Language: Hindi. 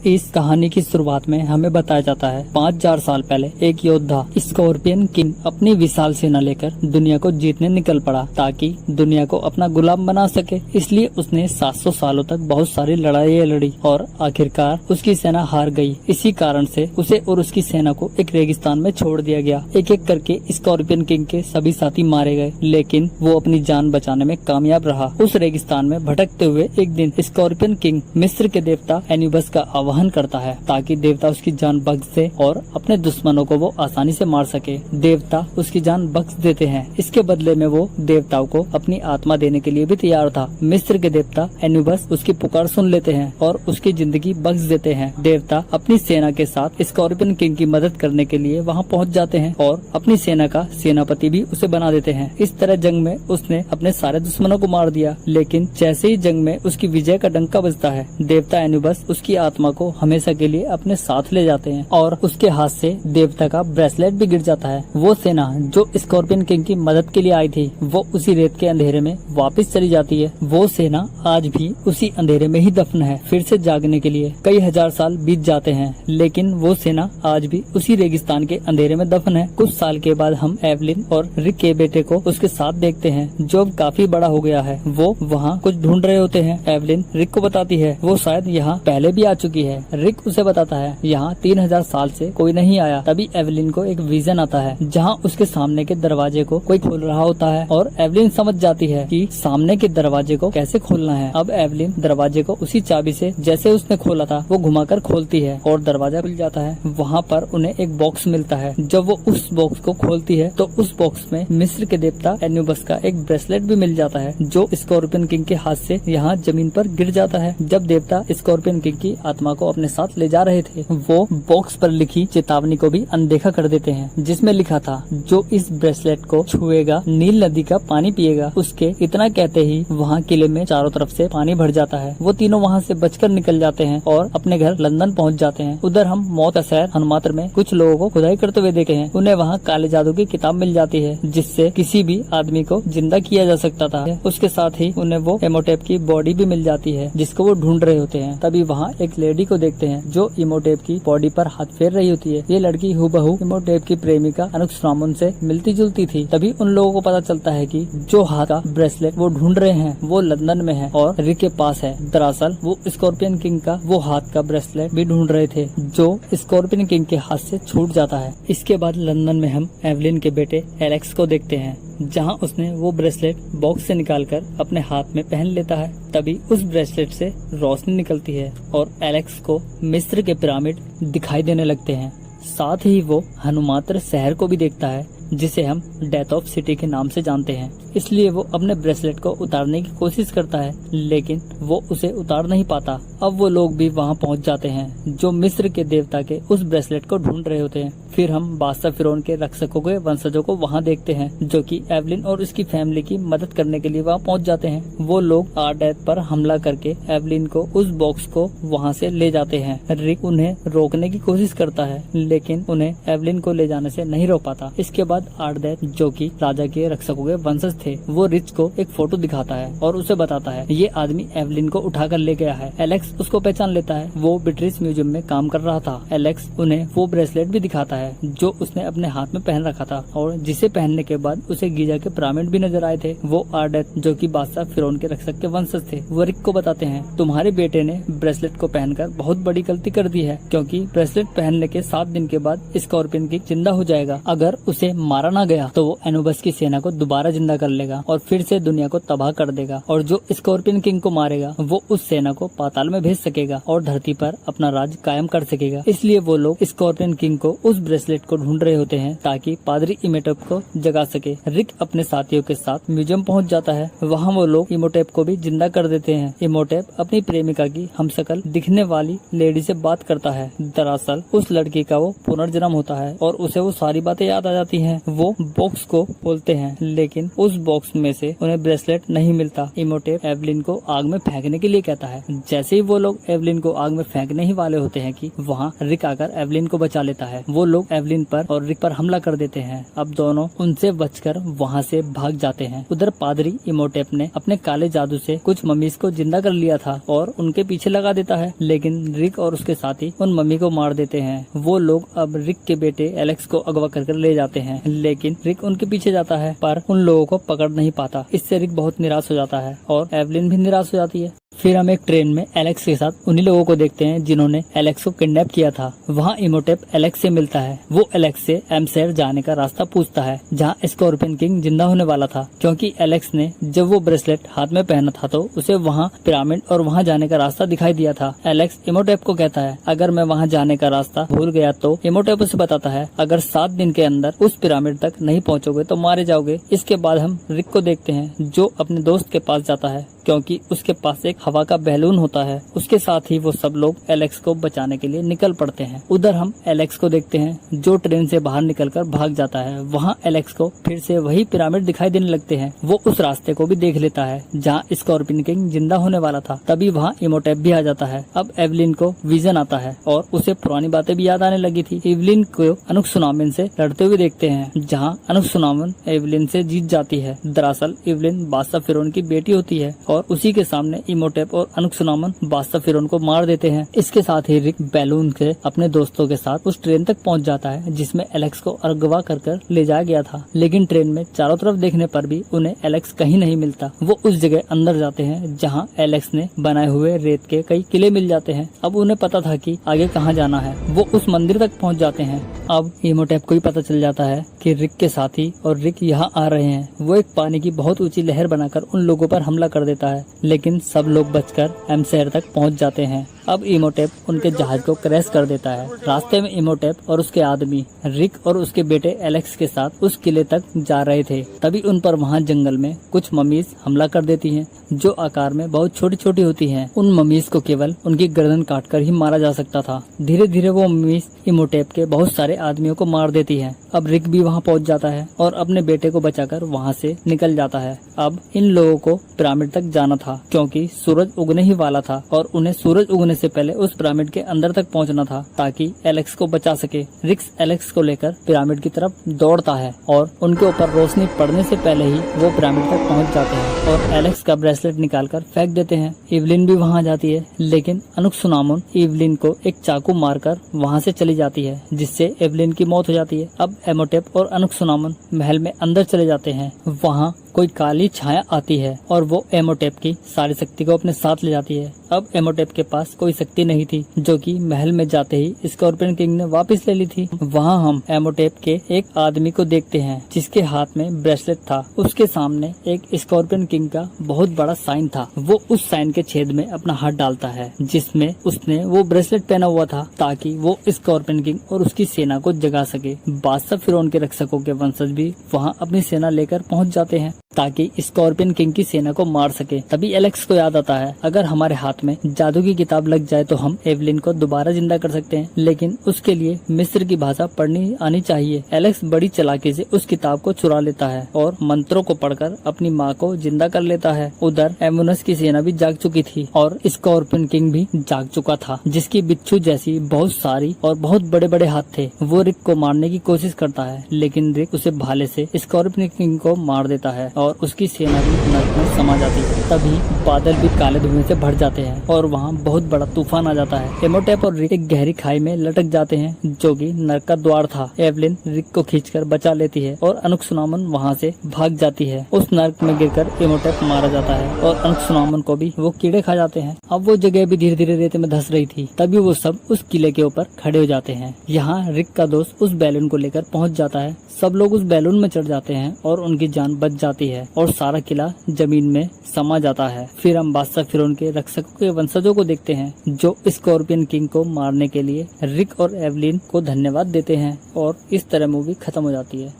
इस कहानी की शुरुआत में हमें बताया जाता है 5000 साल पहले एक योद्धा स्कॉर्पियन किंग अपनी विशाल सेना लेकर दुनिया को जीतने निकल पड़ा ताकि दुनिया को अपना गुलाम बना सके। इसलिए उसने 700 सालों तक बहुत सारी लड़ाइयाँ लड़ी और आखिरकार उसकी सेना हार गई। इसी कारण से उसे और उसकी सेना को एक रेगिस्तान में छोड़ दिया गया। एक एक करके स्कॉर्पियन किंग के सभी साथी मारे गए, लेकिन वो अपनी जान बचाने में कामयाब रहा। उस रेगिस्तान में भटकते हुए एक दिन स्कॉर्पियन किंग मिस्र के देवता एन्यूबस का आह्वान करता है ताकि देवता उसकी जान बख्श दे और अपने दुश्मनों को वो आसानी से मार सके। देवता उसकी जान बख्श देते हैं। इसके बदले में वो देवताओं को अपनी आत्मा देने के लिए भी तैयार था। मिस्र के देवता एन्यूबस उसकी पुकार सुन लेते हैं और उसकी जिंदगी बख्श देते हैं। देवता अपनी सेना के साथ स्कॉर्पियन किंग की मदद करने के लिए वहाँ पहुँच जाते हैं और अपनी सेना का सेनापति भी उसे बना देते हैं। इस तरह जंग में उसने अपने सारे दुश्मनों को मार दिया, लेकिन जैसे ही जंग में उसकी विजय का डंका बजता है, देवता एन्यूबस उसकी आत्मा को हमेशा के लिए अपने साथ ले जाते हैं और उसके हाथ से देवता का ब्रेसलेट भी गिर जाता है। वो सेना जो स्कॉर्पियन किंग की मदद के लिए आई थी, वो उसी रेत के अंधेरे में वापस चली जाती है। वो सेना आज भी उसी अंधेरे में ही दफन है। फिर से जागने के लिए कई हजार साल बीत जाते हैं, लेकिन वो सेना आज भी उसी रेगिस्तान के अंधेरे में दफन है। कुछ साल के बाद हम एवलिन और रिक के बेटे को उसके साथ देखते हैं, जो अब काफी बड़ा हो गया है। वो वहाँ कुछ ढूंढ रहे होते हैं। एवलिन रिक को बताती है वो शायद यहाँ पहले भी आ चुकी है। रिक उसे बताता है यहाँ 3000 साल से कोई नहीं आया। तभी एवलिन को एक विजन आता है जहाँ उसके सामने के दरवाजे को कोई खोल रहा होता है और एवलिन समझ जाती है कि सामने के दरवाजे को कैसे खोलना है। अब एवलिन दरवाजे को उसी चाबी से जैसे उसने खोला था वो घुमाकर खोलती है और दरवाजा खुल जाता है। वहाँ पर उन्हें एक बॉक्स मिलता है। जब वो उस बॉक्स को खोलती है तो उस बॉक्स में मिस्र के देवता एन्यूबस का एक ब्रेसलेट भी मिल जाता है, जो स्कॉर्पियन किंग के हाथ से यहाँ जमीन पर गिर जाता है। जब देवता स्कॉर्पियन किंग की आत्मा को अपने साथ ले जा रहे थे, वो बॉक्स पर लिखी चेतावनी को भी अनदेखा कर देते हैं, जिसमें लिखा था जो इस ब्रेसलेट को छुएगा नील नदी का पानी पिएगा। उसके इतना कहते ही वहाँ किले में चारों तरफ से पानी भर जाता है। वो तीनों वहाँ से बचकर निकल जाते हैं और अपने घर लंदन पहुँच जाते हैं। उधर हम मौत का शहर हनुमात्र में कुछ लोगों को खुदाई करते हुए देखे हैं। उन्हें वहाँ काले जादू की किताब मिल जाती है, जिससे किसी भी आदमी को जिंदा किया जा सकता था। उसके साथ ही उन्हें वो इमोटेप की बॉडी भी मिल जाती है, जिसको वो ढूंढ रहे होते हैं। तभी वहाँ एक लेडी को देखते हैं जो इमोटेप की बॉडी पर हाथ फेर रही होती है। ये लड़की हूबहू इमोटेप की प्रेमिका अनुक्षरामन से मिलती जुलती थी। तभी उन लोगों को पता चलता है कि जो हाथ का ब्रेसलेट वो ढूंढ रहे हैं वो लंदन में है और रिक के पास है। दरअसल वो स्कॉर्पियन किंग का वो हाथ का ब्रेसलेट भी ढूंढ रहे थे, जो स्कॉर्पियन किंग के हाथ से छूट जाता है। इसके बाद लंदन में हम एवलिन के बेटे एलेक्स को देखते हैं, जहां उसने वो ब्रेसलेट बॉक्स से निकालकर अपने हाथ में पहन लेता है। तभी उस ब्रेसलेट से रोशनी निकलती है और एलेक्स को मिस्र के पिरामिड दिखाई देने लगते हैं। साथ ही वो हनुमात्र शहर को भी देखता है, जिसे हम डेथ ऑफ सिटी के नाम से जानते हैं। इसलिए वो अपने ब्रेसलेट को उतारने की कोशिश करता है, लेकिन वो उसे उतार नहीं पाता। अब वो लोग भी वहाँ पहुँच जाते हैं जो मिस्र के देवता के उस ब्रेसलेट को ढूंढ रहे होते हैं। फिर हम बादशाह फिरौन के रक्षकों के वंशजों को वहाँ देखते हैं, जो कि एवलिन और उसकी फैमिली की मदद करने के लिए वहाँ पहुँच जाते हैं। वो लोग आर्डेथ पर हमला करके एवलिन को उस बॉक्स को वहाँ से ले जाते हैं। रिक उन्हें रोकने की कोशिश करता है, लेकिन उन्हें एवलिन को ले जाने से नहीं रोक पाता। इसके बाद आर्डेथ, जो कि राजा के रक्षकों के वंशज थे, वो रिच को एक फोटो दिखाता है और उसे बताता है ये आदमी एवलिन को उठाकर ले गया है। एलेक्स उसको पहचान लेता है। वो ब्रिटिश म्यूजियम में काम कर रहा था। एलेक्स उन्हें वो ब्रेसलेट भी दिखाता है जो उसने अपने हाथ में पहन रखा था और जिसे पहनने के बाद उसे गीजा के पिरामिड भी नजर आए थे। वो आर्डेथ, जो कि बादशाह फिरौन के रक्षक के वंशज थे, वो रिक को बताते हैं तुम्हारे बेटे ने ब्रेसलेट को पहनकर बहुत बड़ी गलती कर दी है, क्योंकि ब्रेसलेट पहनने के 7 दिन के बाद स्कॉर्पियन किंग जिंदा हो जाएगा। अगर उसे मारा ना गया तो वो एन्यूबस की सेना को दोबारा जिंदा कर लेगा और फिर से दुनिया को तबाह कर देगा, और जो स्कॉर्पियन किंग को मारेगा वो उस सेना को पाताल में भेज सकेगा और धरती पर अपना राज कायम कर सकेगा। इसलिए वो लोग स्कॉर्पियन किंग को उस ब्रेसलेट को ढूंढ रहे होते हैं ताकि पादरी इमोटेप को जगा सके। रिक अपने साथियों के साथ म्यूजियम पहुंच जाता है। वहां वो लोग इमोटेप को भी जिंदा कर देते हैं। इमोटेप अपनी प्रेमिका की हमशक्ल दिखने वाली लेडी से बात करता है। दरअसल उस लड़की का वो पुनर्जन्म होता है और उसे वो सारी बातें याद आ जाती हैं। वो बॉक्स को खोलते हैं, लेकिन उस बॉक्स में से उन्हें ब्रेसलेट नहीं मिलता। इमोटेप एवलिन को आग में फेंकने के लिए कहता है। जैसे ही वो लोग एवलिन को आग में फेंकने ही वाले होते हैं कि वहाँ रिक आकर एवलिन को बचा लेता है। वो लोग एवलिन पर और रिक पर हमला कर देते हैं। अब दोनों उनसे बचकर वहाँ से भाग जाते हैं। उधर पादरी इमोटेप ने अपने काले जादू से कुछ मम्मीज को जिंदा कर लिया था और उनके पीछे लगा देता है, लेकिन रिक और उसके साथी उन मम्मी को मार देते हैं। वो लोग अब रिक के बेटे एलेक्स को अगवा कर ले जाते हैं, लेकिन रिक उनके पीछे जाता है पर उन लोगों को पकड़ नहीं पाता। इससे रिक बहुत निराश हो जाता है और एवलिन भी निराश हो जाती है। फिर हम एक ट्रेन में एलेक्स के साथ उन्हीं लोगों को देखते हैं जिन्होंने एलेक्स को किडनैप किया था। वहाँ इमोटेप एलेक्स से मिलता है। वो एलेक्स से एमशेर जाने का रास्ता पूछता है जहाँ स्कॉर्पियन किंग जिंदा होने वाला था, क्योंकि एलेक्स ने जब वो ब्रेसलेट हाथ में पहना था तो उसे वहाँ पिरामिड और वहाँ जाने का रास्ता दिखाई दिया था। एलेक्स इमोटेप को कहता है अगर मैं वहाँ जाने का रास्ता भूल गया तो इमोटेप उसे बताता है अगर 7 दिन के अंदर उस पिरामिड तक नहीं पहुँचोगे तो मारे जाओगे। इसके बाद हम रिक को देखते हैं जो अपने दोस्त के पास जाता है क्योंकि उसके पास एक हवा का बैलून होता है। उसके साथ ही वो सब लोग एलेक्स को बचाने के लिए निकल पड़ते हैं। उधर हम एलेक्स को देखते हैं जो ट्रेन से बाहर निकलकर भाग जाता है। वहाँ एलेक्स को फिर से वही पिरामिड दिखाई देने लगते हैं। वो उस रास्ते को भी देख लेता है जहाँ स्कॉर्पियन किंग जिंदा होने वाला था। तभी वहाँ इमोटेप भी आ जाता है। अब एवलिन को विजन आता है और उसे पुरानी बातें भी याद आने लगी थी। एवलिन को अनुक्सुनामिन से लड़ते हुए देखते हैं जहाँ अनुक्सुनामिन एवलिन से जीत जाती है। दरअसल एवलिन बादशाह फिरौन की बेटी होती है और उसी के सामने इमोटेप और अनुक्सुनामिन बादशाह फिरौन को मार देते हैं। इसके साथ ही रिक बैलून से अपने दोस्तों के साथ उस ट्रेन तक पहुंच जाता है जिसमें एलेक्स को अगवा कर ले जाया गया था, लेकिन ट्रेन में चारों तरफ देखने पर भी उन्हें एलेक्स कहीं नहीं मिलता। वो उस जगह अंदर जाते हैं जहाँ एलेक्स ने बनाए हुए रेत के कई किले मिल जाते हैं। अब उन्हें पता था कि आगे कहाँ जाना है। वो उस मंदिर तक पहुँच जाते हैं। अब इमोटेप को भी पता चल जाता है कि रिक के साथी और रिक यहाँ आ रहे हैं। वो एक पानी की बहुत ऊंची लहर बनाकर उन लोगों पर हमला कर देता है, लेकिन सब लोग बचकर एमशेर तक पहुँच जाते हैं। अब इमोटेप उनके जहाज को क्रैश कर देता है। रास्ते में इमोटेप और उसके आदमी रिक और उसके बेटे एलेक्स के साथ उस किले तक जा रहे थे। तभी उन पर वहाँ जंगल में कुछ ममीज हमला कर देती हैं जो आकार में बहुत छोटी छोटी होती हैं। उन ममीज को केवल उनकी गर्दन काटकर ही मारा जा सकता था। धीरे धीरे वो ममीज इमोटेप के बहुत सारे आदमियों को मार देती है। अब रिक भी वहाँ पहुँच जाता है और अपने बेटे को बचाकर वहाँ से निकल जाता है। अब इन लोगों को पिरामिड तक जाना था क्योंकि सूरज उगने ही वाला था और उन्हें सूरज उगने से पहले उस पिरामिड के अंदर तक पहुंचना था ताकि एलेक्स को बचा सके। रिक्स एलेक्स को लेकर पिरामिड की तरफ दौड़ता है और उनके ऊपर रोशनी पड़ने से पहले ही वो पिरामिड तक पहुंच जाते हैं और एलेक्स का ब्रेसलेट निकालकर फेंक देते हैं। एवलिन भी वहां जाती है, लेकिन अनुक्सुनामिन एवलिन को एक चाकू मारकर वहां से चली जाती है, जिससे एवलिन की मौत हो जाती है। अब इमोटेप और अनुक्सुनामिन महल में अंदर चले जाते हैं। वहाँ कोई काली छाया आती है और वो इमोटेप की सारी शक्ति को अपने साथ ले जाती है। अब इमोटेप के पास कोई शक्ति नहीं थी जो कि महल में जाते ही स्कॉर्पियन किंग ने वापस ले ली थी। वहाँ हम इमोटेप के एक आदमी को देखते हैं जिसके हाथ में ब्रेसलेट था। उसके सामने एक स्कॉर्पियन किंग का बहुत बड़ा साइन था। वो उस साइन के छेद में अपना हाथ डालता है जिसमें उसने वो ब्रेसलेट पहना हुआ था ताकि वो स्कॉर्पियन किंग और उसकी सेना को जगा सके। बादशाह फिरौन के रक्षकों के वंशज भी वहाँ अपनी सेना लेकर पहुँच जाते हैं ताकि स्कॉर्पियन किंग की सेना को मार सके। तभी एलेक्स को याद आता है अगर हमारे हाथ में जादू की किताब लग जाए तो हम एवलिन को दोबारा जिंदा कर सकते हैं, लेकिन उसके लिए मिस्र की भाषा पढ़नी आनी चाहिए। एलेक्स बड़ी चालाकी से उस किताब को चुरा लेता है और मंत्रों को पढ़कर अपनी माँ को जिंदा कर लेता है। उधर एमुनस की सेना भी जाग चुकी थी और स्कॉर्पियन किंग भी जाग चुका था, जिसकी बिच्छू जैसी बहुत सारी और बहुत बड़े बड़े हाथ थे। वो रिक को मारने की कोशिश करता है, लेकिन रिक उसे भाले से स्कॉर्पियन किंग को मार देता है और उसकी सेना भी नर्क में समा जाती है। तभी बादल भी काले धुएं से भर जाते हैं और वहाँ बहुत बड़ा तूफान आ जाता है। इमोटेप और रिक एक गहरी खाई में लटक जाते हैं जो कि नर्क का द्वार था। एवलिन रिक को खींचकर बचा लेती है और अनुक्सुनामिन वहाँ से भाग जाती है। उस नर्क में गिरकर इमोटेप मारा जाता है और अनुक्सुनामिन को भी वो कीड़े खा जाते हैं। अब वो जगह भी धीरे धीरे रेत में धंस रही थी। तभी वो सब उस किले के ऊपर खड़े हो जाते हैं। यहाँ रिक का दोस्त उस बैलून को लेकर पहुँच जाता है। सब लोग उस बैलून में चढ़ जाते हैं और उनकी जान बच जाती है और सारा किला जमीन में समा जाता है। फिर हम बादशाह फिरौन के रक्षकों के वंशजों को देखते हैं जो स्कॉर्पियन किंग को मारने के लिए रिक और एवलिन को धन्यवाद देते हैं और इस तरह मूवी खत्म हो जाती है।